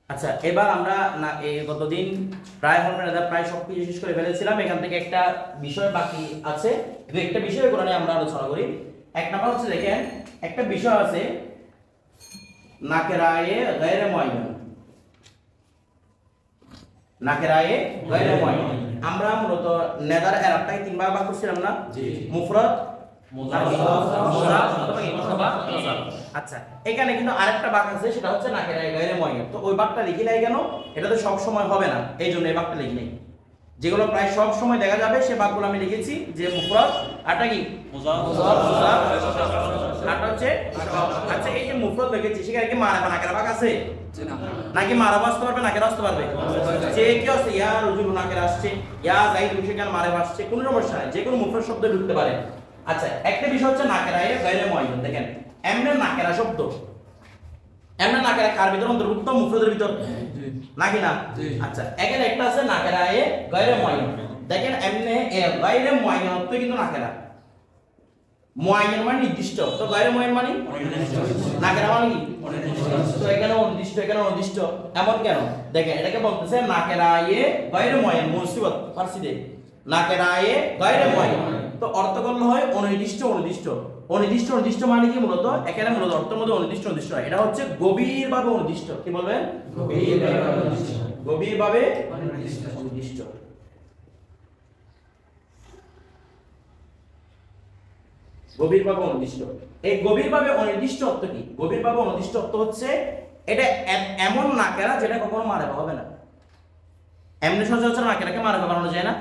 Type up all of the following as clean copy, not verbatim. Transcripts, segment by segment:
আচ্ছা, এবার আমরা না গতদিন প্রায় প্রায় সবকিছু শেষ করে ফেলেছিলাম। এখান থেকে একটা বিষয় বাকি আছে, কিন্তু একটা বিষয় করে নিয়ে আমরা আলোচনা করি। এক নম্বর হচ্ছে, দেখেন একটা বিষয় আছে নাকেরায়ে গায়রে মুআয়্যান। নাকেরায়ে গায়রে মুআয়্যান আমরা মূলত নেদার এরাবটাকে তিন ভাগ করছিলাম না? মুফরাদ, আচ্ছা, এখানে কিন্তু আরেকটা বাক আছে, সেটা হচ্ছে নাকেরায়ে গায়রে মুআয়্যান। তো ওই বাকটা লিখি নাই কেন? এটা তো সব সময় হবে না, এই জন্য এই বাকটা লিখি নাই। যেগুলো প্রায় সব সময় দেখা যাবে সে বাকগুলো আমি লিখেছি, যে মুফরাদ আরটা কি আরটা হচ্ছে। আচ্ছা, এই যে মুফরাদ লিখেছি সেখানে কি মারাফা নাকেরা বাক আছে নাকি মারাফা আসতে পারবে, নাকেরা আসতে পারবে? যে কি আছে, ইয়া রজুল নাকেরা আসছে, ইয়া যাইদুন সেখানে মারাফা আসছে, কোনো সমস্যা নাই, যে কোনো মুফরাদ শব্দ ঢুকতে পারে। আচ্ছা, একটা বিষয় হচ্ছে নাকেরায়ে গায়রে মুআয়্যান। দেখেন এমনে নাকেরা শব্দ, এমনে নাকেরা কার ভিতর অন্তর্ভুক্ত? মুফরাদের ভিতর নাকি না? আচ্ছা, এখানে একটা আছে নাকেরায়ে গায়রে মুআয়্যান। দেখেন এমনে গায়রে মুআয়্যান অর্থ কিন্তু নাকেরা, মুআয়্যান মানে নির্দিষ্ট, তো গায়রে মুআয়্যান মানে নাকেরা মানে কি অনির্দিষ্ট। তো এখানে অনির্দিষ্ট, এখানে অনির্দিষ্ট, এমন কেন? দেখেন এটাকে বলতেছে নাকেরায়ে গায়রে মুআয়্যান, মুসিবত ফারসিতে নাকেরায়ে গায়রে মুআয়্যান। তো অর্থ করলে হয় অনির্দিষ্ট অনির্দিষ্ট। অনির্দিষ্ট অনির্দিষ্ট মানে কি? মূলত এখানে মূলত অর্থের মধ্যে অনির্দিষ্ট অনির্দিষ্ট হয়, এটা হচ্ছে গভীরভাবে অনির্দিষ্ট। কি বলবেন? গভীরভাবে অনির্দিষ্ট। গভীরভাবে অনির্দিষ্ট। এই গভীরভাবে অনির্দিষ্ট অর্থ কি? গভীরভাবে অনির্দিষ্ট অর্থ হচ্ছে এটা এমন নাকেরা যেটা কখনো মারাফা হবে না। এমনি সচরাচর নাকেরাকে মারাফা বানানো যায় না।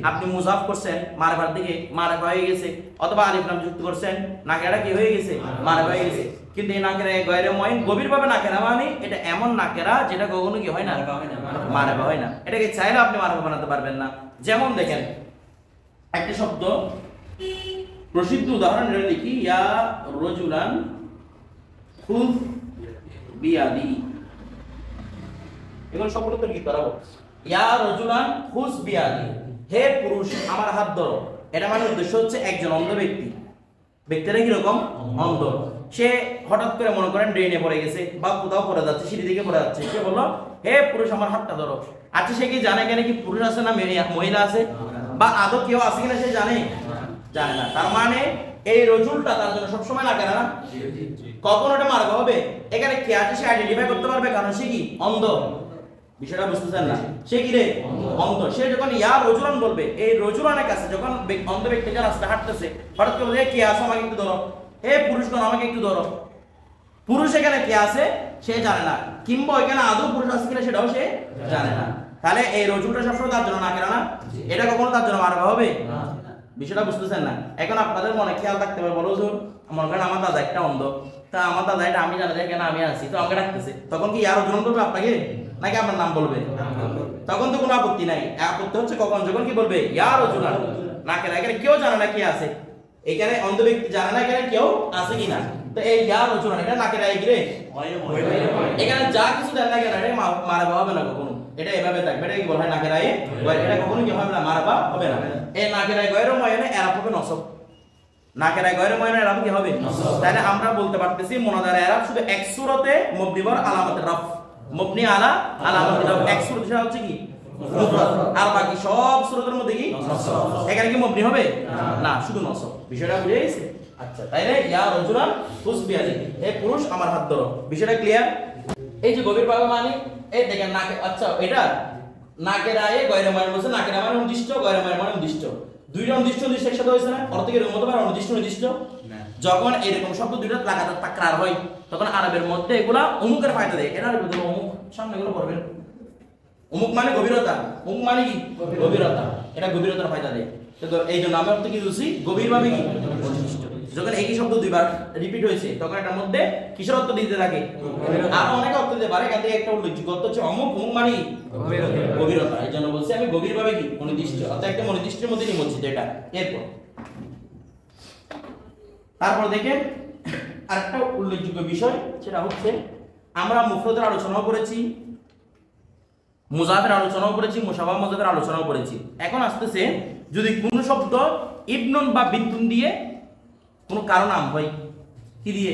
আপনি মুজাফ করছেন মারাফার দিকে, মারাফা হয়ে গেছে, অথবা আলিফ লাম যুক্ত করছেন, নাকেরা কি হয়ে গেছে? মারাফা হয়ে গেছে। কিন্তু এই নাকেরায়ে গায়রে মুআয়্যান গভীরভাবে নাকেরা মানে এটা এমন নাকেরা যেটা কখনো কি হয় না? মারাফা হয় না। এটাকে চাইলে আপনি মারাফা বানাতে পারবেন না। যেমন দেখেন একটা শব্দ, প্রসিদ্ধ উদাহরণ এটা লিখি, ইয়া রজুলান খুয বিয়াদি। এগুলো সবগুলো তো কি করাবো? ইয়া রজুলান খুয বিয়াদি, হে পুরুষ আমার হাত ধরো। এটা মানে উদ্দেশ্য হচ্ছে একজন অন্ধ ব্যক্তি, ব্যক্তিটা কিরকম? অন্ধ। সে হঠাৎ করে মনে করেন ড্রেনে পড়ে গেছে বা কোথাও পড়ে যাচ্ছে, সিঁড়ি দিকে পড়ে যাচ্ছে, সে বললো হে পুরুষ আমার হাতটা ধরো। আচ্ছা, সে কি জানে কেন কি পুরুষ আছে না মহিলা আছে, বা আদৌ কেউ আছে কিনা সে জানে? জানে না। তার মানে এই রজুলটা তার জন্য সবসময় লাগে না, কখন ওটা মারবা হবে? এখানে কে আছে সে আইডেন্টিফাই করতে পারবে, কারণ সে কি? অন্ধ। বিষয়টা বুঝতেছেন না? সে কি রে? অন্ধ। সে যখন ইয়া রজুলান বলবে, এই রজুলানের কাছে যখন অন্ধ ব্যক্তিটা রাস্তা হাঁটতেছে, হঠাৎ করে বলে কে আছে আমাকে একটু ধরো, হে পুরুষগণ আমাকে একটু ধরো। পুরুষ এখানে কে আছে সে জানে না, কিংবা এখানে আদৌ পুরুষ আছে কিনা সেটাও সে জানে না। তাহলে এই রজুলটা সবসময় তার জন্য না কেন না? এটা কখনো তার জন্য মারবা হবে? বিষয়টা বুঝতেছেন না? এখন আপনাদের মনে খেয়াল রাখতে হবে, বলো হুজুর মনে করেন আমার দাদা একটা অন্ধ, তা আমার দাদা এটা আমি জানি কেন আমি আছি, তো আমাকে ডাকতেছে, তখন কি ইয়ার ওজন করবে আপনাকে নাকি আপনার নাম বলবে? তখন তো কোনো আপত্তি নাই। আপত্তি হচ্ছে কখন? যখন কি বলবে ইয়ার ওজন না কেন, এখানে কেউ জানে না কি আছে, এখানে অন্ধ ব্যক্তি জানে না এখানে কেউ আছে কিনা। তো এই ইয়ার ওজন এটা নাকে রায় গিরে এখানে যা কিছু দেন না কেন এটা মারাবা হবে না কখনো। এটা এভাবে থাকবে, এটা কি বলা হয় নাকেরায়ে গায়রে, এটা কখনো কি হবে না? মারাবা হবে না। এই নাকেরায়ে গায়রে মুআয়্যানে এরাব হবে নসব। নাকেরায়ে গায়রে মুআয়্যানে এরাব কি হবে? তাহলে আমরা বলতে পারতেছি মুনাদার এরাব শুধু এক সূরাতে মবনি বর আলামাতে রাফ, মবনি আলা আলামাতে রাফ। এক সূরা সেটা হচ্ছে কি? মুফরাদ। আর বাকি সব সূরাতের মধ্যে কি নসব? এখানে কি মবনি হবে? না, শুধু নসব। বিষয়টা বুঝে গেছে? আচ্ছা, তাইলে ইয়া রাজুলান খুয বিয়াদি, হে পুরুষ আমার হাত ধরো। বিষয়টা ক্লিয়ার? এই যে গভীরভাবে মানে এই দেখেন নাকে, আচ্ছা এটা নাকেরায়ে গায়রে মুআয়্যান বলছে, নাকেরা মানে নির্দিষ্ট, গায়রে মুআয়্যান মানে নির্দিষ্ট। দুইটা নির্দিষ্ট নির্দিষ্ট একসাথে হয়েছে না? অর্থ কি এরকম হতে পারে অনির্দিষ্ট নির্দিষ্ট? যখন এরকম শব্দ দুইটা লাগাতার তাকরার হয় তখন আরবের মধ্যে এগুলা অমুকের ফায়দা দেয়। এর আরবি বলতে অমুক, সামনে এগুলো পড়বেন। অমুক মানে গভীরতা, অমুক মানে কি? গভীরতা। এটা গভীরতার ফায়দা দেয়। তো এই জন্য আমি অর্থ কি বলছি? গভীরভাবে কি? অনির্দিষ্ট। যখন একই শব্দ দুইবার রিপিট হয়েছে তখন এটার মধ্যে কিসের অর্থ দিতে থাকে? আর অনেক অর্থ দিতে পারে, এখান থেকে একটা উল্লেখযোগ্য অর্থ হচ্ছে অমুক, অমুক মানে গভীরতা। এই জন্য বলছি আমি গভীরভাবে কি? অনির্দিষ্ট, অর্থাৎ একটা অনির্দিষ্টের মধ্যে নিয়ে বলছি যেটা। এরপর তারপর দেখেন আরেকটা উল্লেখযোগ্য বিষয়, সেটা হচ্ছে আমরা মুফরদের আলোচনাও করেছি, মুজাফের আলোচনাও করেছি, মুশাবাহ মুজাফের আলোচনাও করেছি। এখন আসতেছে যদি কোন শব্দ ইবনুন বা বিদ্যুন দিয়ে কোন কারণ নাম হয়, কি দিয়ে?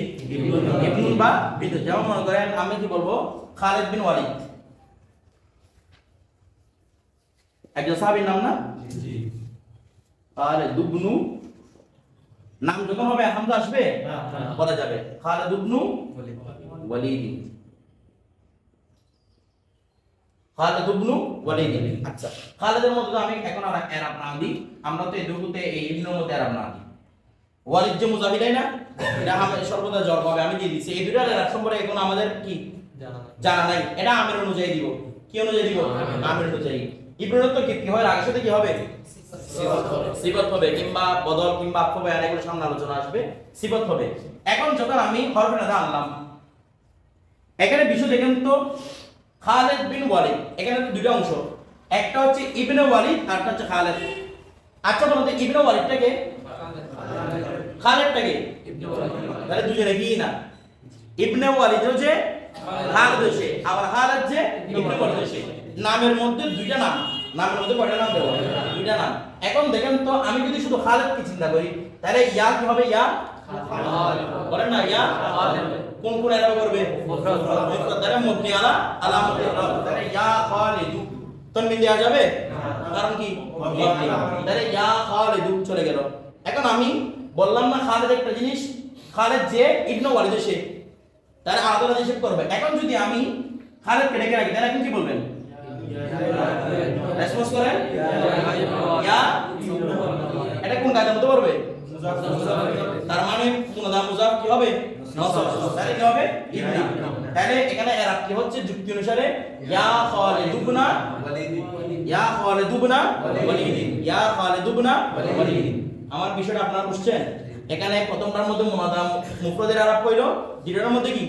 ইবনুন বা বিদ্যুন। যেমন মনে করেন আমি কি বলবো খালিদ বিন ওয়ালিদ, একজন সাহাবীর নাম না? খালিদ ইবনু, নাম যখন হবে হামজা আসবে বলা যাবে খালিদ ইবনু ওয়ালিদ। খালিদ ইবনু ওয়ালিদ। আচ্ছা, খালিদের মধ্যে আমি এখন আর এরাব নাম দিই, আমরা তো এই দুটোতে এই ইবনুর মধ্যে এরাব নাম দিই। ওয়ালিদ যে মুজাহিদাই না, এটা আমাদের সর্বদা জড় পাবে, আমি দিয়ে দিচ্ছি। এই দুটার এরাব সম্পর্কে এখন আমাদের কি জানা নাই, এটা আমির অনুযায়ী দিব। কি অনুযায়ী দিব? আমির অনুযায়ী। ইবনুর তো কি হয়, আগের সাথে কি হবে? সিফত হবে, কিংবা বদল কিংবা আত্ম বয়ান, এগুলো সামনে আলোচনা আসবে, সিফত হবে। এখন যখন আমি হরফে নাদা আনলাম, এখানে বিষয় দেখেন তো, খালিদ বিন ওয়ালিদ, এখানে তো দুটো অংশ, একটা হচ্ছে ইবনে ওয়ালিদ আর একটা হচ্ছে খালিদ। আচ্ছা বলুন তো ইবনে ওয়ালিদটাকে, খালিদটাকে, তাহলে দুজনে কি না? ইবনে ওয়ালিদ যে খালিদ হচ্ছে, আবার খালিদ যে ইবনে ওয়ালিদ হচ্ছে। নামের মধ্যে দুইটা নাম, নামের মধ্যে কয়টা নাম দেবো? দুইটা নাম। এখন দেখেন তো, আমি যদি শুধু খালিদকে চিন্তা করি, তাহলে ইয়া কি হবে? ইয়া বলেন না, ইয়া কোন কোন এরাব করবে? মুফরাদ দ্বারা মুবনি আলা আলামাতুল ইরাব। তাহলে ইয়া খালিদু তানবিন দেওয়া যাবে? কারণ কি? তাহলে ইয়া খালিদু চলে গেল। এখন আমি বললাম না খালিদ একটা জিনিস, খালিদ যে ইবনে ওয়ালিদ সে, তাহলে আলাদা হিসাব করবে। এখন যদি আমি খালিদকে ডেকে রাখি, তাহলে এখন কি বলবেন? রেসপন্স করেন, ইয়া। এটা কোন কায়দার মধ্যে পড়বে? তার মানে মুনাদা মুজাফ কি হবে? নসব। তাহলে কি হবে? ইবনে। তাহলে এখানে এরাব কি হচ্ছে? যুক্তি অনুসারে ইয়া খালিদুবনা ওয়ালিদ, ইয়া খালিদুবনা ওয়ালিদ, ইয়া খালিদুবনা ওয়ালিদ। আমার বিষয়টা আপনারা বুঝছেন? এখানে প্রথমটার মধ্যে মুনাদা মুফরদের এরাব কইলো, দ্বিতীয়টার মধ্যে কি?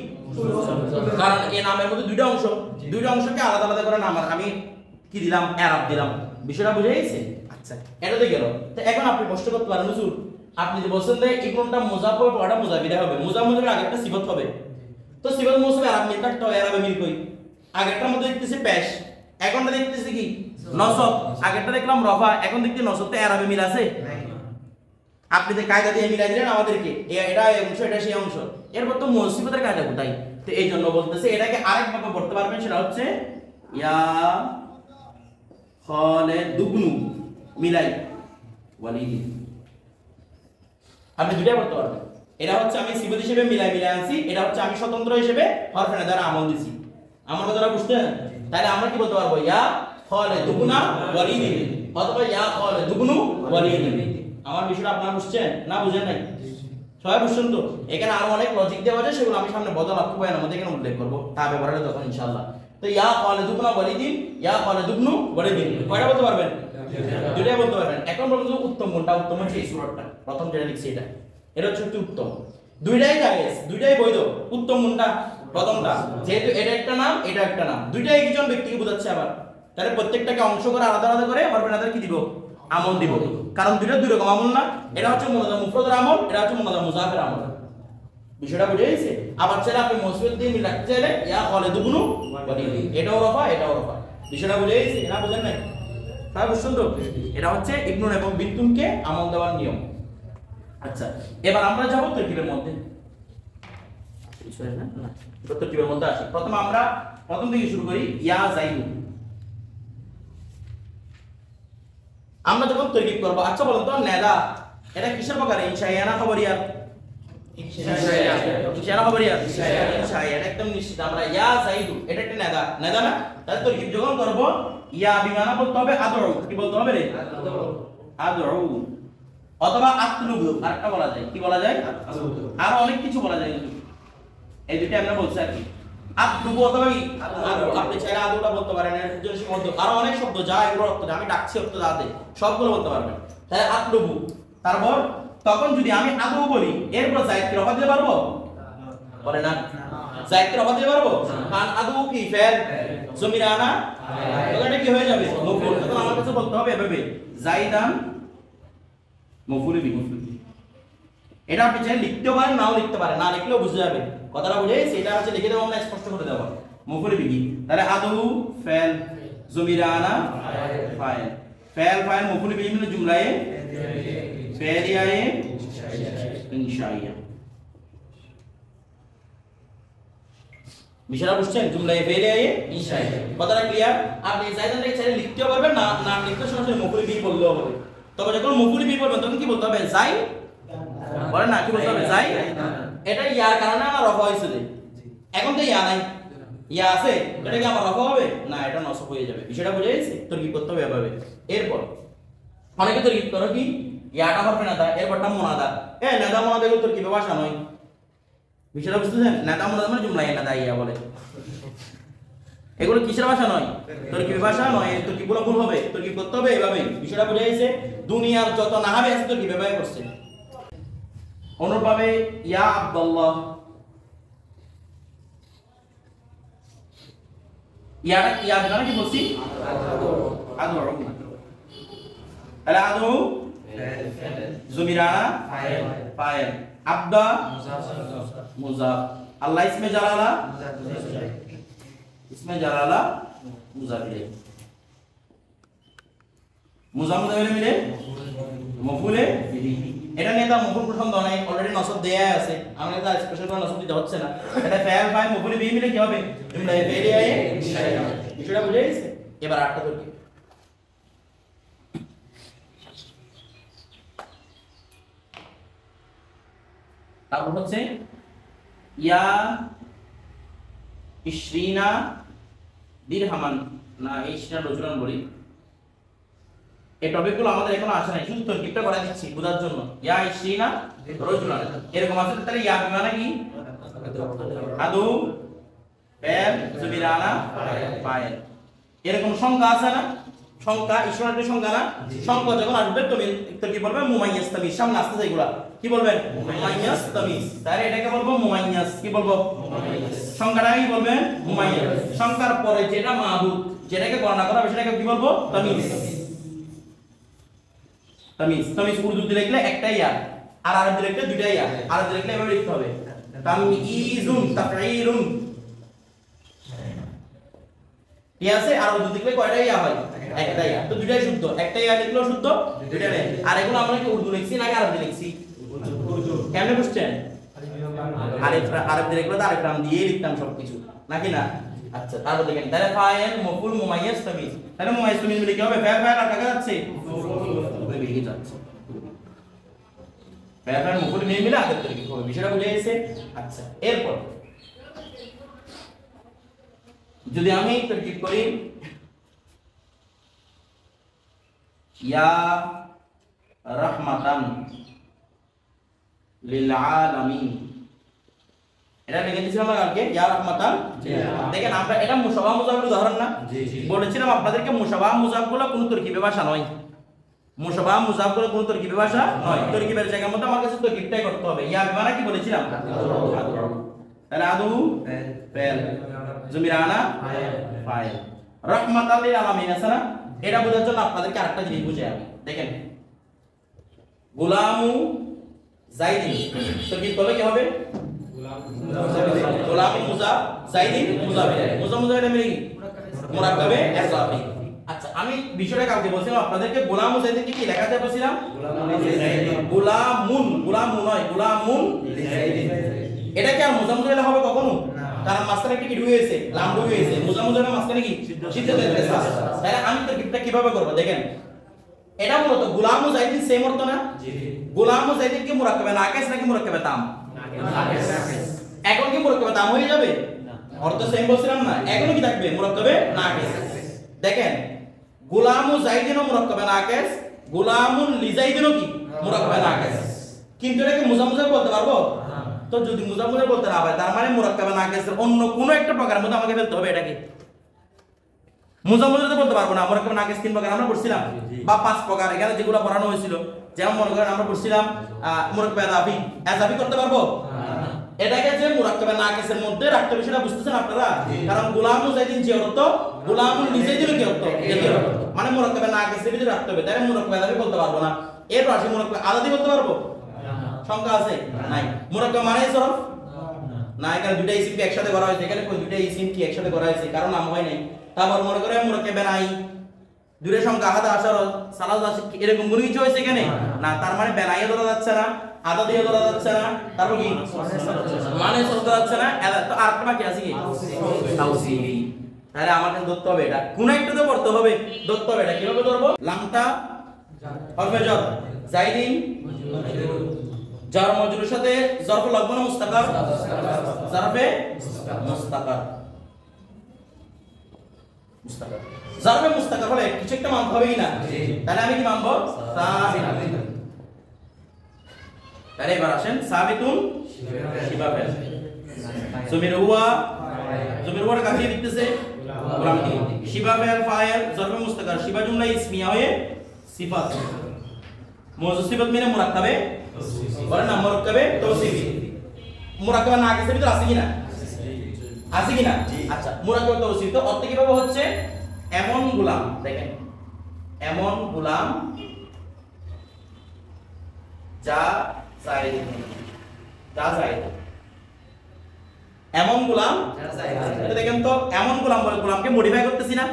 কারণ এই নামের মধ্যে দুইটা অংশ, দুইটা অংশকে আলাদা আলাদা করে নাম আমি কি দিলাম? এরাব দিলাম। বিষয়টা বুঝে গেছে? আচ্ছা, এটা তো গেল। তো এখন আপনি প্রশ্ন করতে পারেন, হুজুর আপনি যে বলছেন যে ইবনুটা মুজাফ হবে, পড়াটা মুজাফিরা হবে, মুজাফিরের আগেরটা সিফত হবে, তো সিফত মুজাফ আরব মিল কাটতে হয়, আরবে মিল কই? আগেরটার মধ্যে দেখতেছি পেশ, এখনটা দেখতেছি কি? নসব। আগেরটা দেখলাম রফা, এখন দেখতে নসব, তো আরবে মিল আছে? আপনি যে কায়দা দিয়ে মিলাই দিলেন আমাদেরকে, এটা এই অংশ, এটা সেই অংশ, এরপর তো মুসিবতের কায়দা কোথায়? তো এই জন্য বলতেছে এটাকে আরেকভাবে পড়তে পারবেন, সেটা হচ্ছে ইয়া খালিদুবনু মিলাই ওয়ালিদ। আপনি দুইটা পড়তে পারবেন। এটা হচ্ছে আমি সিফত হিসেবে মিলাই আনছি, এটা হচ্ছে আমি স্বতন্ত্র হিসেবে হরফে নাদার আমল দিছি। আমার কথাটা বুঝছেন? তাহলে আমরা কি বলতে পারবো? ইয়া খালিদুবনা ওয়ালিদ অথবা ইয়া খালিদুবনু ওয়ালিদ। আমার বিষয়টা আপনারা বুঝছেন না? বুঝেন নাই? সবাই বুঝছেন তো? এখানে আরো অনেক লজিক দেওয়া আছে, সেগুলো আমি সামনে বদল আত্ম বয়ানের মধ্যে এখানে উল্লেখ করব, তা ব্যবহারে তখন ইনশাআল্লাহ। তো ইয়া খালিদুবনা ওয়ালিদ, ইয়া খালিদুবনু ওয়ালিদ, কয়টা বলতে পারবেন? দুইটাই বলতে পারবেন। এখন বলুন যে উত্তম কোনটা? উত্তম হচ্ছে এই সূরাটা, প্রথম যেটা লিখছি এটা, এটা হচ্ছে উত্তম। দুইটাই জায়েজ, দুইটাই বৈধ। উত্তম কোনটা? প্রথমটা, যেহেতু এটা একটা নাম, এটা একটা নাম, দুইটাই একজন ব্যক্তিকে বোঝাচ্ছে। আবার তাহলে প্রত্যেকটাকে অংশ করে আলাদা আলাদা করে হরফে নাদার কি দিব? আমল দিব। কারণ দুইটা দুই রকম আমল না, এটা হচ্ছে মুনাদা মুফরদের আমল, এটা হচ্ছে মুনাদা মুজাফের আমল। বিষয়টা বুঝে গেছে? আবার চাইলে আপনি মুসফিদ দিয়ে মিল রাখতে চাইলে ইয়া খালিদুবনু ওয়ালিদ, এটাও রফা, এটাও রফা। বিষয়টা বুঝে গেছে না? বুঝেন নাই? তাই বুঝছেন তো? এটা হচ্ছে ইবনুন এবং বিনতুনকে আমল দেওয়ার নিয়ম। আচ্ছা, এবার আমরা যাব তরকিবের মধ্যে। বিষয় না, না তরকিবের মধ্যে আসি। আমরা প্রথম থেকে শুরু করি, ইয়া যাইদু। আমরা যখন তরকিব করব, আচ্ছা বলুন তো নেদা এটা কিসের প্রকার? ইনশাইয়া না খবরিয়া? ইনশাইয়া। ইনশাইয়া না খবরিয়া? ইনশাইয়া। এটা একদম নিশ্চিত। আমরা ইয়া যাইদু, এটা একটা নেদা, নেদা না? তাহলে তরকিব যখন করব, ইয়া বিমানা বলতে হবে আদউ। কি বলতে হবে রে? আদউ। অথবা আতলুবু, আরেকটা বলা যায়। কি বলা যায়? আর অনেক কিছু বলা যায়। এই দুটো আমরা বলছি আর কি। আতলুবু অথবা কি? আপনি চাইলে আদউটা বলতে পারেন, এর জন্য শব্দ আর অনেক শব্দ যা এগুলো অর্থ আমি ডাকছি অর্থ দাতে সবগুলো বলতে পারবেন। তাহলে আতলুবু, তারপর তখন যদি আমি আদউ বলি, এরপর যায়েদ কি রফা দিতে পারবো? বলে না, যায়েদ কি রফা দিতে পারবো? কারণ আদউ কি ফেল জমিরানা, ওখানে কি হয়ে যাবে? মফউল। তখন আমার কাছে বলতে হবে এভাবে, যাইদান মফউল বিহি। এটা আপনি চাইলে লিখতেও পারেন, নাও লিখতে পারেন, না লিখলেও বুঝে যাবে। কথাটা বুঝে গেছে? এটা হচ্ছে লিখে দেবো, আমরা স্পষ্ট করে দেবো মফউল বিহি। তাহলে আদউ ফেল জমিরানা ফাইল, ফেল ফাইল মফউল বিহি মানে জুমলায়ে ফেলিয়ায়ে ইনশাইয়া। বিষয়টা বুঝছেন? জুমলা ফেলিয়ায়ে ইনশায়ে। কথাটা ক্লিয়ার? আপনি জায়দান থেকে চাইলে লিখতেও পারবেন, না না লিখতে সরাসরি মফুল বি বললেও হবে। তবে যখন মফুল বি বলবেন তখন কি বলতে হবে? যাই বলেন না, কি বলতে হবে? যাই। এটা ইয়ার কারণে আমার রফা হয়েছিল, এখন তো ইয়া নাই, ইয়া আছে, এটা কি আমার রফা হবে না? এটা নসব হয়ে যাবে। বিষয়টা বুঝে গেছে? তরকিব করতে হবে এভাবে। এরপর অনেকে তরকিব করো কি ইয়াটা হবে না, এরপরটা মুনাদা। নাদা মুনাদা এগুলো তরকিবে ভাষা নয়। বিষয়টা বুঝতেছেন? নাদা মুনাদা মানে জুমলা নাদা ইয়া বলে, এগুলো কিসের ভাষা নয়? তরকিব ভাষা নয়। তরকিবগুলো ভুল হবে, তরকিব করতে হবে এভাবে। বিষয়টা বুঝে গেছে? দুনিয়ার যত নাহাবে আছে তরকিব এভাবে করছে। অনুরূপভাবে ইয়া আব্দুল্লাহ, ইয়াটা ইয়া জানা কি বলছি? আদু আলা আদু জুমিরানা ফাইল, আব্দা মুজাফ, আল্লাহ ইসমে জালালা ইসমে জালালা মুজাফ ইলাইহি, মুজাফ মুজাফ মিলে মফুলে বিহি। এটা নিয়ে তার মফুল প্রসঙ্গ নাই, অলরেডি নসব দেয়া আছে, আমরা তার স্পেশাল করে নসব দিতে হচ্ছে না। এটা ফাইল ফাইল মফুলে বিহি মিলে কি হবে? জুমলা ফেলিয়ায়ে ইনশায়ে। বিষয়টা বুঝে গেছে? এবার আটটা তরকিব। তারপর হচ্ছে ইয়া ইশরিনা দিরহামান, না ইশরিনা রজুলান বলি। এই টপিকগুলো আমাদের এখনো আসে নাই, শুধু তরকিবটা করা দিচ্ছি বোঝার জন্য। ইয়া ইশরিনা রজুলান এরকম আছে, তাহলে ইয়া মানে কি? আদু ফাইল জুমিরানা ফাইল। এরকম সংখ্যা আছে না? সংখ্যা ইশরানের সংখ্যা না? সংখ্যা যখন আসবে তুমি কি বলবে? মুমাইয়াস তামিজ। সামনে আসছে এগুলা কি বলবেন? মুমাইয়াস তামিজ। তাহলে এটাকে বলবো মুমাইয়াস। কি বলবো? মুমাইয়াস। সংখ্যাটা কি বলবেন? মুমাইয়াস। সংখ্যার পরে যেটা মাবুদ, যেটাকে গণনা করা হবে সেটাকে কি বলবো? তামিজ। তামিজ তামিজ উর্দুতে লিখলে একটা ইয়া, আর আরবিতে লিখলে দুইটা ইয়া। আরবিতে লিখলে এভাবে লিখতে হবে তামইজুন তাফঈলুন, ঠিক আছে? আর উর্দু লিখলে কয়টা ইয়া হয়? একটা ইয়া। তো দুইটাই শুদ্ধ, একটা ইয়া লিখলেও শুদ্ধ, দুইটা নেই। আর এগুলো আমরা কি উর্দু লিখছি নাকি আরবি লিখছি? কেমনে বুঝছেন? আরবি লিখলে তো আরেক নাম দিয়ে লিখতাম সবকিছু, নাকি না? আচ্ছা, তারপর দেখেন তাহলে ফাইল মফুল মুমাইয়াস তামিজ। তাহলে মুমাইয়াস তামিজ মিলে কি হবে? ফাইল ফাইল আর কাকে যাচ্ছে? মফুল মিলে যাচ্ছে। ফাইল ফাইল মফুল মিলে আগের তরকিব হবে। বিষয়টা বুঝে গেছে? আচ্ছা, এরপর যদি আমি তরকিব করি ইয়া রাহমাতান লিল আলামিন, এটা লিখে দিয়েছিলাম না কালকে? ইয়া রাহমাতান। দেখেন আমরা এটা মুশাবাহ মুজাফের উদাহরণ না? বলেছিলাম আপনাদেরকে মুশাবাহ মুজাফগুলো কোনো তরকিবে ভাষা নয়। মুশাবাহ মুজাফগুলো কোনো তরকিবে ভাষা নয়। তরকিবের জায়গার মধ্যে আমার কাছে তরকিবটাই করতে হবে। ইয়া বিমানা কি বলেছিলাম? তাহলে আদু ফাইল জুমিরানা ফাইল, রাহমাতাল লিল আলামিন আছে না? এটা বোঝার জন্য আপনাদেরকে আরেকটা জিনিস বুঝাই আমি। দেখেন গোলামু জাইদিন তরকিব করলে কি হবে? গোলাম মুজাফ জাইদিন মুজাফ ইলাইহি। মুজাফ মুজাফ ইলাইহি মানে কি? মুরাক্কাবে ইজাফি। আচ্ছা, আমি বিষয়টা কালকে বলছিলাম আপনাদেরকে গোলাম জাইদিন কি লেখাতে বলছিলাম? গোলামুন, গোলামুন নয়, গোলামুন লিজাইদিন। এটা কি আর মুজাফ মুজাফ হবে কখনো? কারণ মাঝখানে একটা কি ঢুকে গেছে, লাম ঢুকে গেছে। মুজাফ মুজাফ মাঝখানে কি সিদ্ধ হয়ে গেছে। তাহলে আমি তরকিবটা কিভাবে করব? দেখেন এটা মূলত গোলামু জাইদিন সেম অর্থ না? গোলামু জাইদিন কি মুরাক্কাবে নাকিস নাকি মুরাক্কাবে তাম? নাকিস। এখন কি মুরাক্কাবে তাম হয়ে যাবে? অর্থ সেম বলছিলাম না? এখনো কি থাকবে? মুরাক্কাবে নাকিস। দেখেন গোলামু জাইদিনও মুরাক্কাবে নাকিস, গোলামুন লিজাইদিনও কি মুরাক্কাবে নাকিস। কিন্তু এটা কি মুজাফ মুজাফ বলতে পারবো? তো যদি মুজাফ মুজাফ বলতে না পারে, তার মানে মুরাক্কাবে নাকিসের অন্য কোন একটা প্রকারের মধ্যে আমাকে ফেলতে হবে। এটাকে মুজাফ মুজাফ বলতে পারবো না। মুরাক্কাবে নাকিস তিন প্রকার আমরা পড়ছিলাম, বা পাঁচ প্রকার এখানে যেগুলো পড়ানো হয়েছিল। যেমন মনে করেন আমরা পড়ছিলাম মুরাক্কাবে ইজাফি, ইজাফি করতে পারবো? এটাকে যে মুরাক্কাবে নাকিসের মধ্যে রাখতে হবে সেটা বুঝতেছেন আপনারা? কারণ গোলামু জাইদিন যে অর্থ, গোলামুল লিজাইদিন কি অর্থ? মানে মুরাক্কাবে নাকিসের ভিতরে রাখতে হবে। তাই মুরাক্কাবে ইজাফি বলতে পারবো না। এর পাশে মুরাক্কাবে আলাদি বলতে পারবো? সংখ্যা আছে নাই। মুরাক্কাবে মানে সরফ না, এখানে দুইটা ইসিম কি একসাথে করা হয়েছে? এখানে কই দুইটা ইসিম কি একসাথে করা হয়েছে? কারণ নাম হয় নাই। তারপর মনে করে মুরাক্কাবে নাই, দূরের সংখ্যা আহাদ আশার সালাদ আছে এরকম কোনো কিছু হয়েছে এখানে না, তার মানে বেলাইয়ে ধরা যাচ্ছে না, আদা দিয়ে ধরা যাচ্ছে না, তারপর কি মানে ধরা যাচ্ছে না, তো আরেকটা বাকি আছে কি তাওসিফি। তাহলে আমাকে ধরতে হবে এটা, কোন একটা তো পড়তে হবে, ধরতে হবে এটা। কিভাবে ধরবো? লামটা হরফে জর, জাইদিন জার মজরুর সাথে জরফ লাগবে না মুস্তাকার, জরফে মুস্তাকার, মুস্তাকার জরফে মুস্তাকার হলে কিছু একটা মানতে হবে কি না? তাহলে আমি কি মানবো? সাবিত। তাহলে এবার আসেন সাবিতুন শিবা ফেল, জমির হুয়া, জমির হুয়া কাকে দিতেছে? গোলাম কি? শিবা ফেল ফাইল জরফে মুস্তাকার, শিবা জুমলা ইসমিয়া হয়ে সিফাত, মওজুদ সিফাত মানে মুরাক্কাবে, বলেন না মুরাক্কাবে তাওসিফি। মুরাক্কাবে না আগে ভিতর আছে কিনা? আছে কিনা? আচ্ছা, মুরাক্কাবে তাওসিফি তো অর্থ কিভাবে হচ্ছে? এমন গোলাম, দেখেন এমন গোলাম যা জায়েদ, যা জায়েদ, এমন গোলাম এটা দেখেন তো, এমন গোলাম বলে গোলামকে মডিফাই করতেছি না,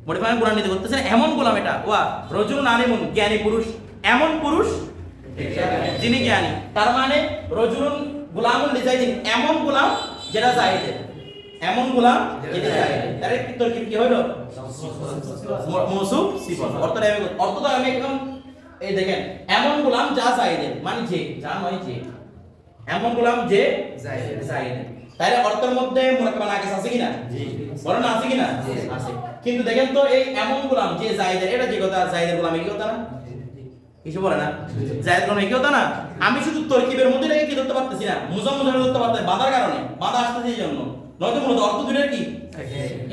মডিফাই গোলাম নিতে করতেছি না, এমন গোলাম এটা ওয়া রজুলুন আলিমুন, জ্ঞানী পুরুষ, এমন পুরুষ যিনি জ্ঞানী। তার মানে রজুলুন গোলামুন লিজাইদিন, এমন গোলাম যেটা জায়েদের, এমন গোলাম যেটা জায়েদের। তাহলে তরকিব কি হলো? মওসুফ সিফাত। অর্থটা আমি একদম এই দেখেন, এমন গোলাম যা জায়েদের, মানে যে, যা নয় যে, এমন গোলাম যে জায়েদের। তাহলে অর্থের মধ্যে মুরাক্কাবা নাকিস আছে কিনা? বলেন আছে কিনা? আছে। কিন্তু দেখেন তো এই এমন গোলাম যে জায়েদের, এটা যে কথা, জায়েদের গোলাম এই কথা না, কিছু বলে না, জায়েদ গোলাম এই কথা না। আমি শুধু তরকিবের মধ্যে রেখে কি ধরতে পারতেছি না, মুজাম্মদ ধরতে পারতেছি, বাঁধার কারণে, বাঁধা আসতেছে এই জন্য, নয়তো মূলত অর্থ দুটোর কি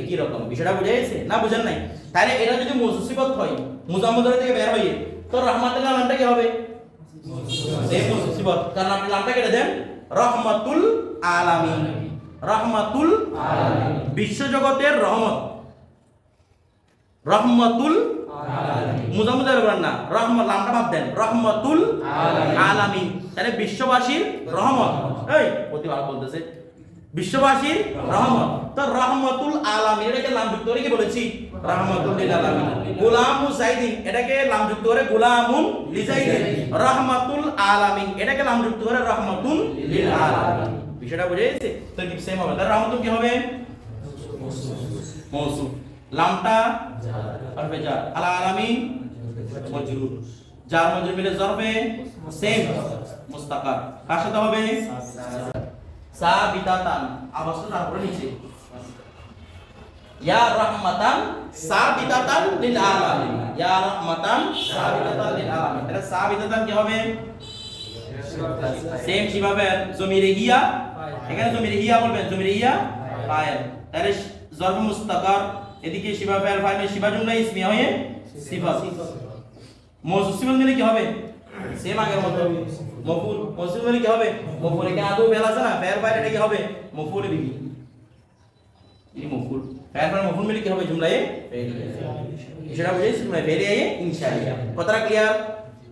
একই রকম। বিষয়টা বুঝা গেছে না? বুঝেন নাই? তাহলে এটা যদি মওজুদ সিফাত হয়, মুজাম্মদ থেকে বের হয়ে, তো রহমাতুল্লাহ নামটা কি হবে? এই মওজুদ সিফাত, কারণ আপনি নামটা কেটে দেন রহমাতুল আলামিন, রহমাতুল আলামিন, বিশ্বজগতের রহমত, রহমাতুল আলামিন, মুজাম্মদ বলেন না, রহমত নামটা বাদ দেন, রহমাতুল আলামিন, তাহলে বিশ্ববাসীর রহমত। এই প্রতিবার বলতেছে বিশ্ববাসীর রহমত, তো রহমাতুল আলামিন এটাকে নাম যুক্ত করে কি বলেছি? রহমাতুল লিল আলামিন। গোলামুন জাইদিন এটাকে নাম যুক্ত করে গোলামুন লিজাইদিন। রহমাতুল আলামিন এটাকে নাম যুক্ত করে রহমাতুল লিল আলামিন। বিষয়টা বুঝে গেছে? তো কি সেম হবে? তাহলে রহমাতুল কি হবে? মওসুফ, লামটা হরফে জার, আল আলামিন মজরুর, জার মজরুর মিলে জরফে সেম মুস্তাকার, কার সাথে হবে? সাবিতাতান, আওয়াজটা তারপরে নিচে, ইয়া রাহমাতান সাবিতাতান লিল আলামিন, ইয়া রাহমাতান সাবিতাতান লিল আলামিন। তাহলে সাবিতাতান কি হবে? সেম কিভাবে? জমিরে হিয়া, এখানে জমিরে হিয়া বলবেন, জমিরে হিয়া ফাইল, তাহলে জরফ মুস্তাকার, এদিকে শিবা ফাইল, ফাইলে শিবা জুমলা ইসমিয়া হয়ে সিফাত, মওজুদ সিফাত মিলে কি হবে? সেম আগের মতো মফুল, মওসুফ মিলে কি হবে? মফুল। এখানে আদৌ ফেল আছে না, ফেল ফাইল, এটা কি হবে? মফুল বিহি, এই মফুল, ফেল ফাইল মফুল মিলে কি হবে? জুমলায়ে ফেলিয়া। সেটা বুঝেছি? জুমলায়ে ফেলিয়া ইনশাআল্লাহ। কথাটা ক্লিয়ার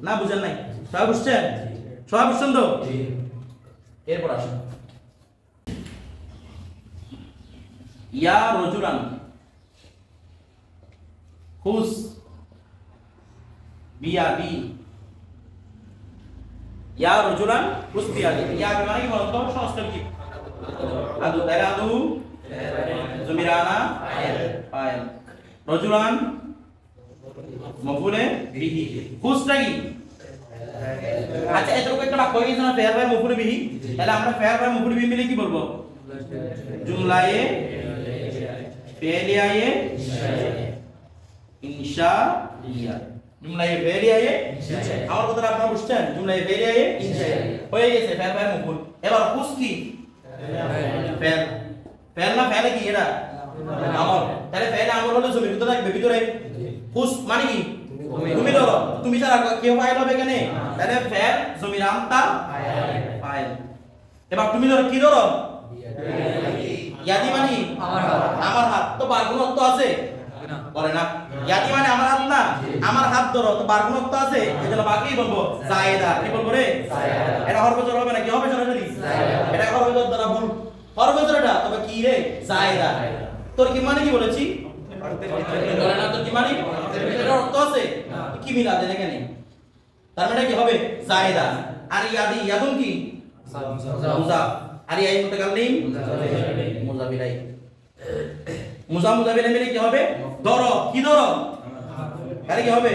না? বুঝেন নাই? সবাই বুঝছেন? সবাই বুঝছেন তো? এরপর আসুন, ইয়া রজুলান খুস বিয়াদি, ইয়া রজুলান খুস বিয়াদি, ইয়া মানে কি বলতো? সংস্কার কি? আদু, তাহলে আদু জমিরানা ফাইল, রজুলান মফুলে বিহি, খুসটা কি? আচ্ছা, এতটুকু একটা বাক্য হয়ে গেছে না, ফেয়ার বাই মফুলে বিহি। তাহলে আমরা ফেয়ার বাই মফুলে বিহি মিলে কি বলবো? জুমলায়ে ফেলিয়ায়ে ইনশাআল্লাহ, জুমলায়ে ফেলিয়ায়ে ইনশাআল্লাহ। আমার কথাটা আপনারা বুঝছেন? জুমলায়ে ফেলিয়ায়ে ইনশাআল্লাহ হয়ে গেছে ফেয়ার বাই মফুল। এবার খুস কি? ফেল, ফেল না ফেলে কি? এটা আমল। তাহলে ফেলে আমল হলো জমির ভিতরে থাকবে, ভিতরে খুস মানে কি? তুমি ধরো, তুমি ছাড়া কেউ ফাইল হবে এখানে, তাহলে ফেল জমির আমতা ফাইল। এবার তুমি ধরো কি ধরো? ইয়াদি মানে আমার হাত, তো বারগুণত্ব আছে বলে না? ইয়াদি মানে আমার হাত না, আমার হাত ধরো, তো বারগুণত্ব আছে, এজন্য বাকি বলবো জায়েদা। কি বলবো রে? এটা হরফজর হবে না, কি হবে সরাসরি? এটা হরফজর দ্বারা ভুল, হরফজর এটা, তবে কি রে? জায়েদা। তোর কি মানে কি বলেছি? বলে না তো কি মানে এটা অর্থ আছে কি মিল আছে দেখেন তার মানে কি হবে জায়েদা আর ইয়াদি ইয়াদুন কি মুজাফ আর ইয়াই মুতাকাল্লিম মুজাফ ইলাইহি মুজাফ মুজাফ ইলাইহি মিলে কি হবে দরব কি দরব তাহলে কি হবে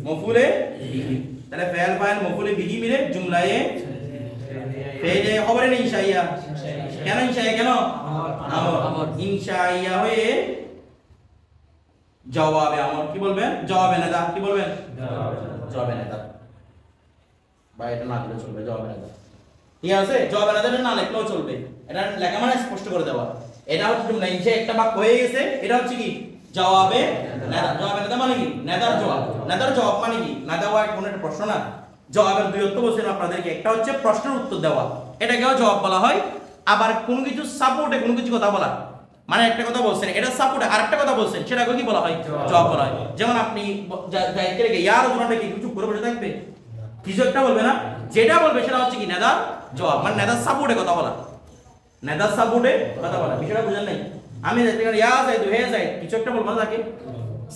মফউলে বিহি তাহলে ফাইল ফাইল মফউলে বিহি মিলে জুমলায়ে ফেলে খবরে নেই ইনশাইয়া কেন ইনশাইয়া কেন আমর ইনশাইয়া হয়ে জবাবে আমর কি বলবেন জবাবে নাদা কি বলবেন জবাবে নাদা বা এটা না দিলে চলবে জবাবে নাদা ঠিক আছে জবাবে নাদা না লিখলেও চলবে এটা লেখা মানে স্পষ্ট করে দেওয়া এটা হচ্ছে জুমলা ইনশা একটা বাক্য হয়ে গেছে এটা হচ্ছে কি জবাবে নাদা জবাবে নাদা মানে কি নাদার জবাব মানে কি নাদা ওয়া কোন একটা প্রশ্ন না জবাবের দুই অর্থ বলছিলাম আপনাদেরকে একটা হচ্ছে প্রশ্নের উত্তর দেওয়া এটাকেও জবাব বলা হয় আবার কোনো কিছু সাপোর্টে কোনো কিছু কথা বলা মানে একটা কথা বলছেন এটা সাপোর্টে আরেকটা কথা বলছেন সেটাকে কি বলা হয় জবাব বলা হয় যেমন আপনি যাইতে রেখে ইয়ার উদাহরণটা কি কিছু করে বসে থাকবে কিছু একটা বলবে না যেটা বলবে সেটা হচ্ছে কি নেদার জবাব মানে নেদার সাপোর্টে কথা বলা নেদার সাপোর্টে কথা বলা বিষয়টা বুঝেন নাই আমি যাইতে গেলে ইয়া যাই দুহে যাই কিছু একটা বলবো না তাকে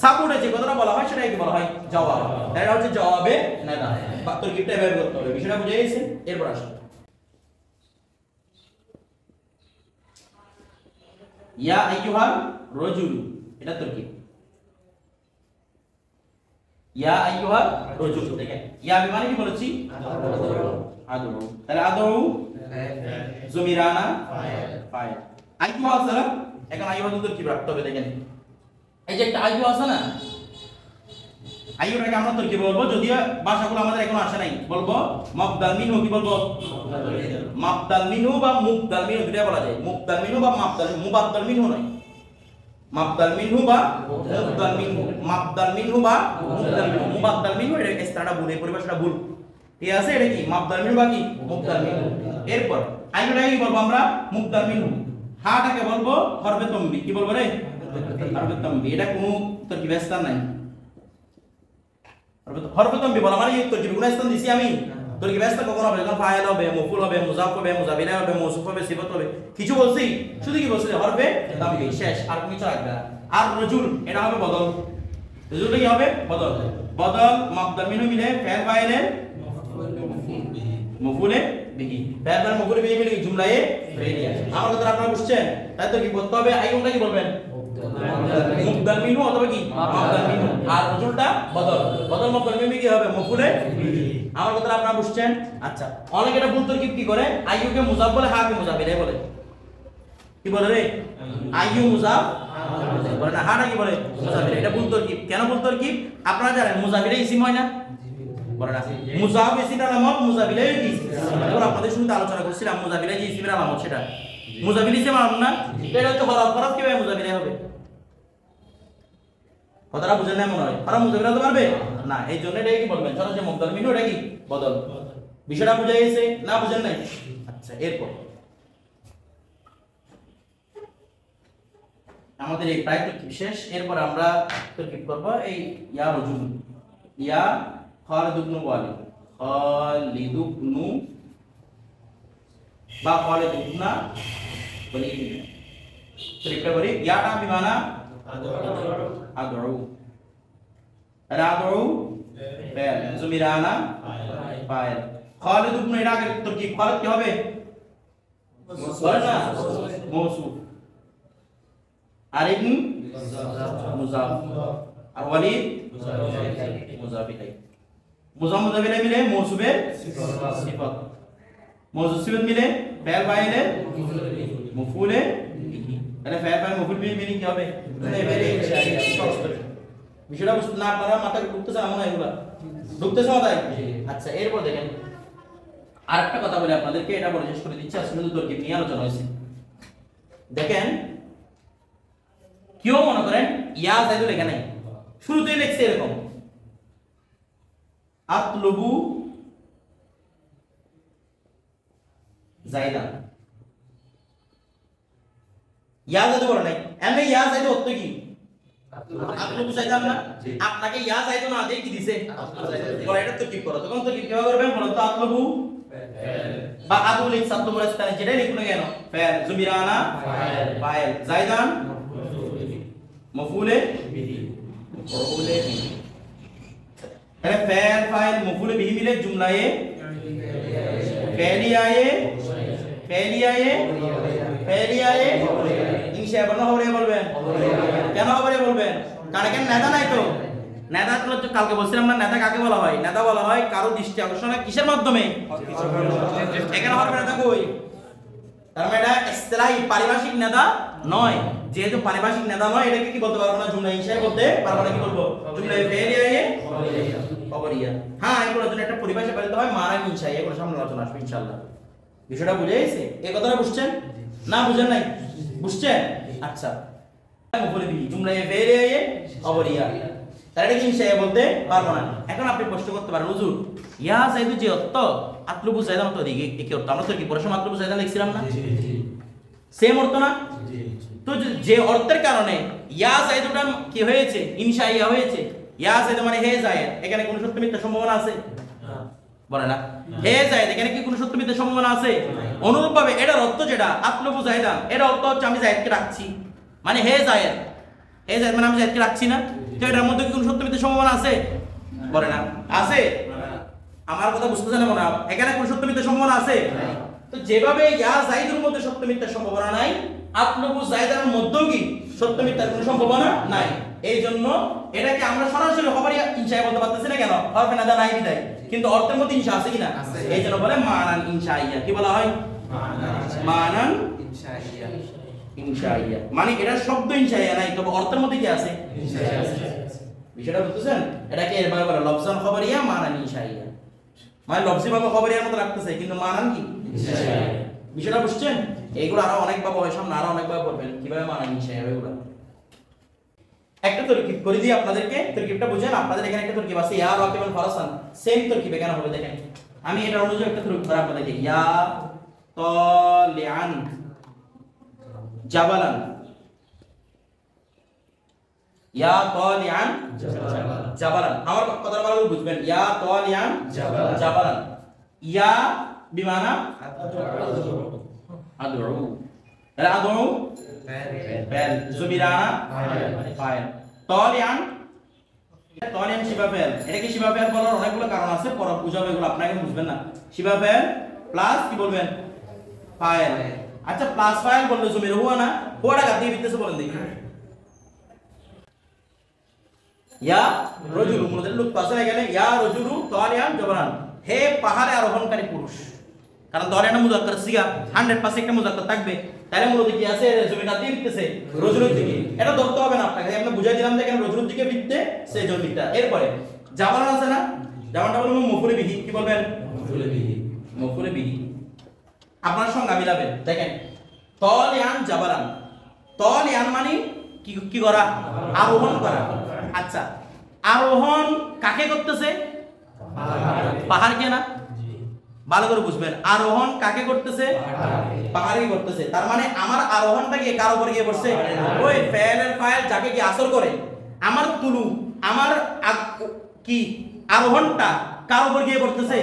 সাপোর্টে যে কথাটা বলা হয় সেটাই কি বলা হয় জবাব এটা হচ্ছে জবাবে নেদা বাক্যের গিফটটা ব্যবহার করতে হবে বিষয়টা বুঝে গেছেন এরপর আসুন ইয়া আইয়ুহা রাজুল এটা তরকিব ইয়া আইয়ুহা রাজুল দেখেন ইয়া আমি মানে কি বলেছি আদু তাহলে আদু জমিরানা ফাইল আইয়ুহা সালাম এখন আইয়ুহা তরকিব রাখতে হবে দেখেন এই যে একটা আইয়ুহা আছে না আইয়ুটাকে আমরা তরকিব বলবো যদিও ভাষাগুলো আমাদের এখনো আসে নাই বলবো মাবদাল মিনহু কি বলবো মাবদাল মিনহু বা মুবদাল মিনহু দুটো বলা যায় মুবদাল মিনহু বা মাবদাল মুবাদদাল মিনহু নয় মাবদাল মিনহু বা মুবদাল মিনহু মাবদাল মিনহু বা মুবদাল মিনহু মুবাদদাল মিনহু এটা এক্সট্রাটা ভুল এই পরিভাষাটা ভুল ঠিক আছে এটা কি মাবদাল মিনহু বা কি মুবদাল মিনহু এরপর আইয়ুটাকে কি বলবো আমরা মুবদাল মিনহু হাটাকে বলবো হরফে তামবি কি বলবো রে হরফে তামবি এটা কোনো তরকিব স্থান নাই হরফে তামবি বলা মানে এই তরকিব গুণ স্থান দিছি আমি তরকিব স্থান কখন হবে যখন ফাইল হবে মফউল হবে মুজাফ হবে মুজাফ ইলাইহি হবে মওসুফ হবে সিফাত হবে কিছু বলছি শুধু কি বলছি হরফে তামবি শেষ আর কিছু লাগবে না আর রাজুল এটা হবে বদল রাজুলটা কি হবে বদল বদল মাবদা মিনহু মিলে ফাইল ফাইলে মফউলে বিহি ফাইল ফাইল মফউলে বিহি মিলে জুমলায়ে ফেলিয়া আমার কথা আপনারা বুঝছেন তাই তো কি করতে হবে আইয়ুনটা কি বলবেন মুবদাল মিনহু অথবা কি মাবদাল মিনহু আর রাজুলটা বদল বদল মাবদাল মিনহু কি হবে মফউলে আমার কথা আপনারা বুঝছেন আচ্ছা অনেকে এটা ভুল তরকিব কি করে আইয়ুকে মুজাফ বলে হাকে মুজাফ ইলাইহি বলে কি বলে রে আইয়ু মুজাফ বলে না হাটা কি বলে মুজাফ ইলাইহি এটা ভুল তরকিব কেন ভুল তরকিব আপনারা জানেন মুজাফ ইলাইহি ইসম হয় না বলে না মুজাফ ইসমের আলামত মুজাফ ইলাইহি কি এবার আপনাদের সঙ্গে আলোচনা করছিলাম মুজাফ ইলাইহি ইসমের আলামত সেটা মুজাফ ইলাইহি ইসম আলামত না এটা হচ্ছে হরফ কিভাবে মুজাফ ইলাইহি হবে কথাটা বুঝেন না মনে হয় আর মুজাফ ইলাইহি হতে পারবে না এই জন্য এটাই কি বলবেন চলো যে মুবদাল মিনহু এটা কি বদল বিষয়টা বুঝে গেছে না বুঝেন নাই আচ্ছা এরপর আমাদের এই প্রায় তরকিব শেষ এরপর আমরা তরকিব করব এই ইয়া রাজুল ইয়া খালিদ ইবনে ওয়ালিদ খালিদ ইবনে বা খালিদ ইবনে ওয়ালিদ তরকিবটা বলি ইয়াটা বিমানা আদউ রাদউ ফাইল জুমিরানা ফাইল খালিদ ইবনে এর আগে তরকিব খালিদ কি হবে বলেন না মওসুফ আর ইবন মুজাফ আর ওয়ালিদ মুজাফ ইলাইহি মুজাফ মুজাফ ইলাইহি মিলে মওসুফের সিফাত মওসুফ সিফাত মিলে ফাইল ফাইলে মফউলে বিহি তাহলে ফাইল ফাইল মফউল বিহি মিলে কি হবে এবারে বিষয়টা বুঝতে না আপনারা মাথায় ঢুকতেছে এমন এগুলা ঢুকতেছে মাথায় আচ্ছা এরপর দেখেন আরেকটা কথা বলি আপনাদেরকে এটা বলে শেষ করে দিচ্ছি আসলে তরকিব নিয়ে আলোচনা হয়েছে দেখেন কেউ মনে করেন ইয়া জাইদু লেখা নাই শুরুতেই লিখছে এরকম আতলুবু জাইদান ইয়া জাইদু বলে নাই এমনি ইয়া জাইদু অর্থ কি আতলুবু জাইদান না আপনাকে ইয়া জাইদু না দিয়ে কি দিছে বলে এটা তো কি করো তখন তো কি কিভাবে করবেন বলো তো আতলুবু বা আবু লিখ সাতলুবু রাস্তায় যেটাই লিখুন কেন ফাইল জুমিরানা ফাইল জাইদান মফউলে বিহি মফউলে বিহি তাহলে ফাইল ফাইল মফউলে বিহি মিলে জুমলায়ে ফেলিয়ায়ে ইনশা বলনা হবে বলবেন কেন হবে বলবেন কারণ এখানে নেতা নাই তো নেতা তো কালকে বলছিলাম না নেতা কাকে বলা হয় নেতা বলা হয় কারো দৃষ্টি আকর্ষণে কিসের মাধ্যমে এখানে হবে নেতা কই তার মানে এটা ইসতিলাহি পারিভাষিক নেতা নয় যেহেতু পারিভাষিক নেতা নয় এটাকে কি বলতে পারবো না জুমলা ইনশা বলতে পারবো না কি বলবো জুমলা ফেলিয়ায়ে খবরিয়া হ্যাঁ এগুলোর জন্য একটা পরিভাষা বলতে হয় মানা ইনশা এগুলো সামনে আলোচনা আসবে ইনশাআল্লাহ বিষয়টা বুঝে গেছে এই কথাটা বুঝছেন না বুঝেন নাই বুঝছেন আচ্ছা মফউলে বিহি জুমলা ফেলিয়ায়ে খবরিয়া তার এটা কি ইনশা বলতে পারবো না এখন আপনি প্রশ্ন করতে পারেন হুজুর ইয়া যাইদু যে অর্থ আতলুবু যাইদান তো দিকে কি অর্থ আমরা তো কি পড়াশোনা আতলুবু যাইদান লিখছিলাম না সেম অর্থ না তো যে অর্থের কারণে ইয়া যাইদুটা কি হয়েছে ইনশা ইয়া হয়েছে ইয়া যাইদ মানে হে যায়েদ এখানে কোনো সত্য মিথ্যা সম্ভাবনা আছে বলে না হে যায়েদ এখানে কি কোনো সত্য মিথ্যা সম্ভাবনা আছে অনুরূপভাবে এটার অর্থ যেটা আতলুবু যাইদান এর অর্থ হচ্ছে আমি যায়েদকে রাখছি মানে হে যায়েদ মানে আমি যায়েদকে রাখছি না তো এটার মধ্যে কি কোনো সত্য মিথ্যা সম্ভাবনা আছে বলে না আছে আমার কথা বুঝতেছেন মনে হয় এখানে কোনো সত্য মিথ্যা সম্ভাবনা আছে তো যেভাবে ইয়া যায়েদের মধ্যে সত্য মিথ্যা সম্ভাবনা নাই আতলুবু যায়েদের মধ্যেও কি সত্য মিথ্যার কোনো সম্ভাবনা নাই এই জন্য এটাকে আমরা সরাসরি খবরিয়া ইনশা বলতে পারতেছি না কেন হরফে নাদা নাই বিদায় কিন্তু অর্থের মধ্যে ইনশা আছে কিনা এই জন্য বলে মানান ইনশাইয়া কি বলা হয় মানান ইনশাইয়া মানে এটা শব্দ ইনশাইয়া নাই তবে অর্থের মধ্যে কি আছে ইনশাইয়া আছে বিষয়টা বুঝতেছেন এটাকে এরভাবে বলে লফজান খবরিয়া মানান ইনশাইয়া মানে লফজি ভাবে খবরিয়ার মতো রাখতেছে কিন্তু মানান কি ইনশাইয়া বিষয়টা বুঝছেন এইগুলো আরো অনেক ভাবে হয় সামনে আরো অনেক ভাবে পড়বেন কিভাবে মানান ইনশাইয়া এগুলো একটা তরকিব করে দিই আপনাদেরকে তরকিবটা বুঝেন আপনাদের এখানে একটা তরকিব আছে ইয়া রাকিবান ফারাসান সেম তরকিব এখানে হবে দেখেন আমি এটা অনুযায়ী একটা তরকিব করে আপনাদেরকে ইয়া তালিআন জাবালান ইয়া তালিআন জাবালান আমার কথাটা ভালো করে বুঝবেন ইয়া তালিআন জাবালান ইয়া বিমানা আদউ তাহলে আদউ ফাইল জুমিরানা ফাইল তালিআন শিবা ফাইল এটা কি শিবা ফাইল বলার অনেকগুলো কারণ আছে পরে বুঝাবো এগুলো আপনাকে বুঝবেন না শিবা ফাইল প্লাস কি বলবেন ফাইল আচ্ছা প্লাস ফাইল বললে জমির হুয়া না হুয়াটা কাট দিয়ে দিতেছে বলেন দেখি ইয়া রাজুলু মুরদের লোক পাশে এখানে ইয়া রাজুলু তালিআন জাবালান হে পাহাড়ে আরোহণকারী পুরুষ কারণ তালিআন মুযাক্কার সিগা 100% একটা মুযাক্কার থাকবে তাহলে মূলত কি আছে জমিটা দিয়ে দিতেছে রজুলুর দিকে এটা ধরতে হবে না আপনাকে আমি বুঝাই দিলাম যে এখানে রজুলুর দিকে ভিত্তে সেই জমিটা এরপরে জাবালান আছে না জাবানটা বলবো মফউলে বিহি কি বলবেন মফউলে বিহি আপনার সঙ্গে মিলাবেন দেখেন তালিআন জাবালান তালিআন মানে কি করা আরোহণ করা আচ্ছা আরোহণ কাকে করতেছে পাহাড়কে না ভালো করে বুঝবেন আরোহণ কাকে করতেছে পাহাড়কে করতেছে তার মানে আমার আরোহণটা কি কার উপর গিয়ে পড়ছে ওই ফাইলের ফাইল যাকে কি আসর করে আমার তুলু আমার কি আরোহণটা কার উপর গিয়ে পড়তেছে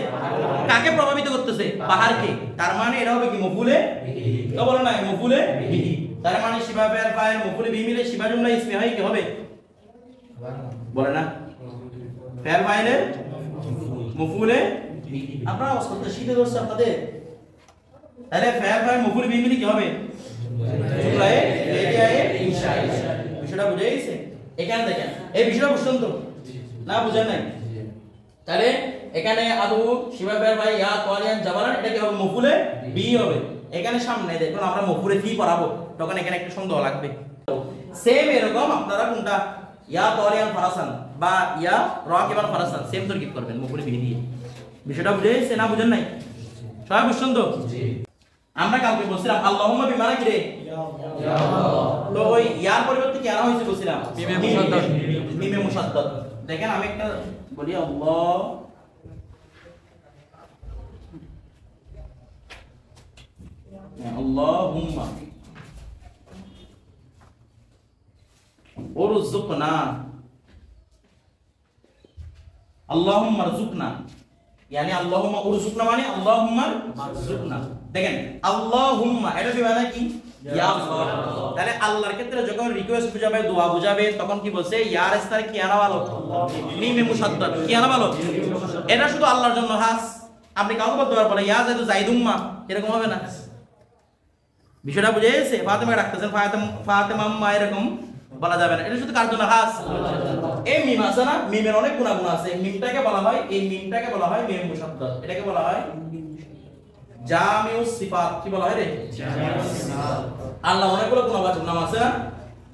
কাকে প্রভাবিত করতেছে পাহাড়কে তার মানে এটা হবে কি মফউলে বিহি তো বলো না মফউলে বিহি তার মানে শিবা ফাইল মফউলে বিহি মিলে শিবা জুমলা ইসমি হয় কি হবে বলে না ফাইল ফাইলের মফউলে আপনারা অস্ত শিখে ধরছে আপনাদের তাহলে ফাইল ফাইল মফউলে বিহি মিলে কি হবে জুমলায়ে এরিয়ায়ে ইনশা বিষয়টা বুঝে গেছে এখানে দেখেন এই বিষয়টা বুঝছেন তো না বুঝেন নাই তাহলে এখানে আদু শিবা ফাইল ভাই ইয়া তালিআন জাবালান এটা কি হবে মফউলে বিহি হবে এখানে সামনে দেখুন আমরা মফউলে ফি পড়াবো তখন এখানে একটা সন্দেহ লাগবে সেম এরকম আপনারা কোনটা ইয়া তালিআন ফারাসান বা ইয়া রাকিবান ফারাসান সেম তরকিব করবেন মফউলে বিহি দিয়ে বিষয়টা বুঝে গেছে না বুঝেন নাই সবাই বুঝছেন তো জি আমরা কালকে বলছিলাম আল্লাহুম্মা বিমানা কি রে ইয়া আল্লাহ তো ওই ইয়ার পরিবর্তে কি আনা হয়েছে বলছিলাম মিমে মুশাদ্দাদ দেখেন আমি একটা বলি আল্লাহ আল্লাহুম্মা ওরযুকনা আল্লাহুম্মা রযুকনা यानी আল্লাহুম্মা উরযুকনা মানে আল্লাহুম্মা রযুকনা দেখেন আল্লাহুম্মা এটা কি মানে কি ইয়া আল্লাহ। তাহলে আল্লাহর ক্ষেত্রে যখন রিকোয়েস্ট বুঝাবে, দোয়া বুঝাবে, তখন কি বলছে? ইয়ার স্থানে কি আনা ভালো, মিমে মুসাদ্দাদ, কি আনা ভালো। এটা শুধু আল্লাহর জন্য খাস, আপনি কাউকে বলতে পারবেন ইয়া যাইদু জাইদুম্মা, এরকম হবে না। বিষয়টা বুঝে গেছে? ফাতেমা ডাকতেছেন ফাতেমা আম্মা, এরকম বলা যাবে না। এটা শুধু কার জন্য খাস? এই মিম আছে না, মিমের অনেক গুণাগুণ আছে। মিমটাকে বলা হয়, এই মিমটাকে বলা হয় মিম মুসাদ্দাদ। এটাকে বলা হয় জামিউস সিফাত। কি বলা হয় রে? জামিউস সিফাত। আল্লাহ অনেকগুলো গুণবাচক নাম আছে না,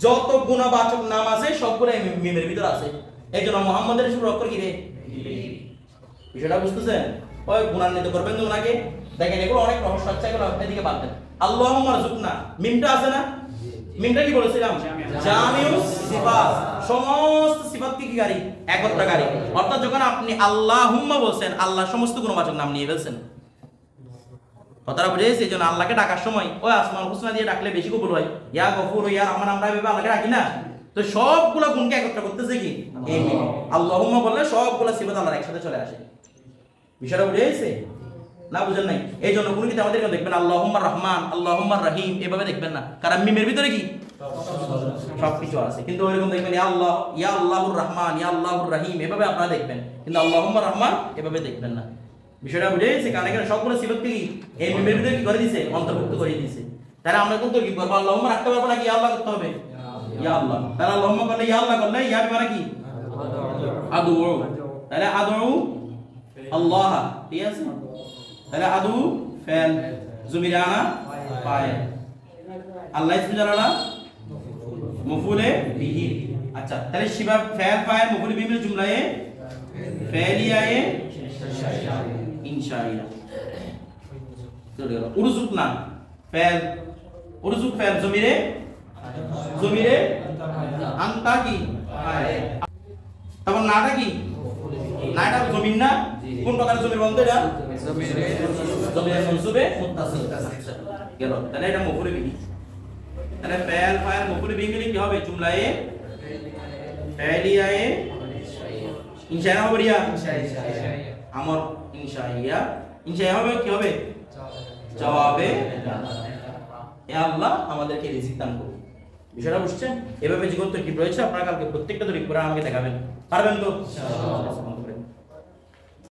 যত গুণবাচক নাম আছে সবগুলো এই মিমের ভিতর আছে। এইজন্য মুহাম্মাদের শুরু অক্ষর কি রে? বিষয়টা বুঝতেছেন? ওই গুণান্বিত করবেন তো ওনাকে। দেখেন এগুলো অনেক রহস্য আছে, এগুলো এদিকে বাদ দেন। আল্লাহুম্মা রযুকনা, মিমটা আছে না, মিমটা কি বলেছিলাম? জামিউস সিফাত। সমস্ত সিফাতকে কি গাড়ি? একত্রকারী। অর্থাৎ যখন আপনি আল্লাহুম্মা বলছেন, আল্লাহ সমস্ত গুণবাচক নাম নিয়ে ফেলছেন। কথাটা বুঝে গেছে? এই জন্য আল্লাহকে ডাকার সময় ওই আসমাউল হুসনা দিয়ে ডাকলে বেশি কবুল হয়। ইয়া গফুর, ইয়া রহমান, আমরা এভাবে আল্লাহকে ডাকি না। তো সবগুলা গুণকে একত্র করতেছে কি? এই মিম। আল্লাহুম্মা বললে সবগুলা সিফাত আল্লাহর একসাথে চলে আসে। বিষয়টা বুঝে গেছে না? বুঝেন নাই? এই জন্য কোনো কিছু আমাদের দেখবেন আল্লাহুম্মা রহমান, আল্লাহুম্মা রহিম এভাবে দেখবেন না, কারণ মিমের ভিতরে কি সবকিছু আছে। কিন্তু ওইরকম দেখবেন ইয়া আল্লাহ, ইয়া আল্লাহুর রহমান, ইয়া আল্লাহুর রহিম এভাবে আপনারা দেখবেন, কিন্তু আল্লাহুম্মা রহমান এভাবে দেখবেন না। বিষয়টা বুঝে গেছে? কারণ এখানে সবগুলো সিফাত কি এই মিমের ভিতরে কি করে দিয়েছে? অন্তর্ভুক্ত করে দিয়েছে। তাহলে আমরা কিন্তু কি করব? আল্লাহুম্মা রাখতে পারবো না, কি ইয়া আল্লাহ করতে হবে? ইয়া আল্লাহ। তাহলে আল্লাহুম্মা করলে, ইয়া আল্লাহ করলে, ইয়া মানে কি? আদু। তাহলে আদু আল্লাহ, ঠিক আছে? তাহলে আদু ফাইল, জুমিরানা ফাইল, আল্লাহ ইসমে জালালা মফউলে বিহি। আচ্ছা, তাহলে শিবা ফাইল ফাইল মফউলে বিহি এর জুমলায়ে ফাইলিয়ায়ে ইনশাইয়া। চলে গেল। উরজুকনা ফাইল, উরজুক ফাইল, জমিরে আনতা কি ফাইল। তারপর নাটা কি? নাটা জমিন না? কোন প্রকারের জমির বন্ধ? এটা জমিরে মনসুবে মুত্তাসিল গেল। তাহলে এটা মফউলে বিহি। তাহলে ফাইল ফাইল মফউলে বিহি মিলে কি হবে? জুমলায়ে ফাইলিয়ায়ে ইনশাইয়া হবে। আমর ইনশাইয়া, ইনশাইয়া হবে কি হবে? জবাবে ইয়া আল্লাহ আমাদেরকে রিজিক দান করুন। বিষয়টা বুঝছেন? এভাবে জীবন তো কি রয়েছে, আপনারা কালকে প্রত্যেকটা তরিক করে আমাকে দেখাবেন, পারবেন তো? ইনশাআল্লাহ।